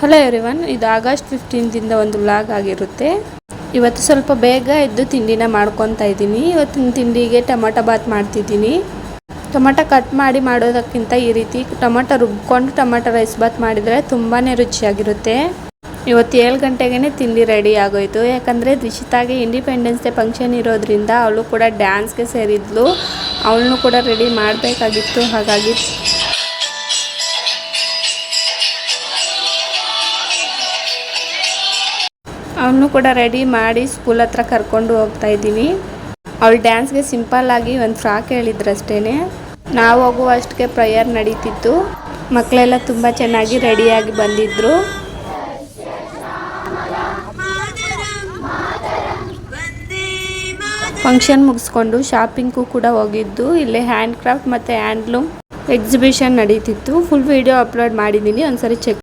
Hello everyone, ಇದು August 15ದಿಂದ ಒಂದು vlog ಆಗಿರುತ್ತೆ. ಇವತ್ತು ಸ್ವಲ್ಪ ಬೇಗ ಎದ್ದು ತಿಂಡಿನ ಮಾಡ್ಕೊತಾ ಇದ್ದೀನಿ. ಇವತ್ತಿನ ತಿಂಡಿಗೆ ಟೊಮೊಟೊ ಬಾತ್ ಮಾಡ್ತಿದ್ದೀನಿ. ಟೊಮೊಟೊ ಕಟ್ ಮಾಡಿ ಮಾಡೋದಕ್ಕಿಂತ ಈ ರೀತಿ ಟೊಮೊಟೊ ರುಬ್ಕೊಂಡು ಟೊಮೊಟೊ ರೈಸ್ ಬಾತ್ ಮಾಡಿದರೆ ತುಂಬಾ ರುಚಿಯಾಗಿರುತ್ತೆ. ಇವತ್ತು 7 ಗಂಟೆಗೆ ತಿಂಡಿ ರೆಡಿ ಆಗೋಯ್ತು. ಯಾಕಂದರೆ ರಿಷಿತಾಗೆ ಇಂಡಿಪೆಂಡೆನ್ಸ್ ಡೇ ಫಂಕ್ಷನ್ ಇರೋದ್ರಿಂದ ಅವಳು ಕೂಡ ಡ್ಯಾನ್ಸ್ಗೆ ಸೇರಿದ್ಲು. ಅವಳನ್ನು ಕೂಡ ರೆಡಿ ಮಾಡಬೇಕಾಗಿತ್ತು. ಹಾಗಾಗಿ ಅವನು ಕೂಡ ರೆಡಿ ಮಾಡಿ ಸ್ಕೂಲ್ ಹತ್ರ ಕರ್ಕೊಂಡು ಹೋಗ್ತಾ ಇದ್ದೀವಿ. ಅವಳು ಡ್ಯಾನ್ಸ್ಗೆ ಸಿಂಪಲ್ ಆಗಿ ಒಂದು ಫ್ರಾಕ್ ಹೇಳಿದ್ರಷ್ಟೇ. ನಾವು ಹೋಗುವಷ್ಟಕ್ಕೆ ಪ್ರೇಯರ್ ನಡೀತಿತ್ತು. ಮಕ್ಕಳೆಲ್ಲ ತುಂಬ ಚೆನ್ನಾಗಿ ರೆಡಿಯಾಗಿ ಬಂದಿದ್ದರು. ಫಂಕ್ಷನ್ ಮುಗಿಸ್ಕೊಂಡು ಶಾಪಿಂಗ್ಗೂ ಕೂಡ ಹೋಗಿದ್ದು. ಇಲ್ಲೇ ಹ್ಯಾಂಡ್ ಕ್ರಾಫ್ಟ್ ಮತ್ತು ಹ್ಯಾಂಡ್ಲೂಮ್ ಎಕ್ಸಿಬಿಷನ್ ನಡೀತಿತ್ತು. ಫುಲ್ ವಿಡಿಯೋ ಅಪ್ಲೋಡ್ ಮಾಡಿದ್ದೀನಿ, ಒಂದ್ಸರಿ ಚೆಕ್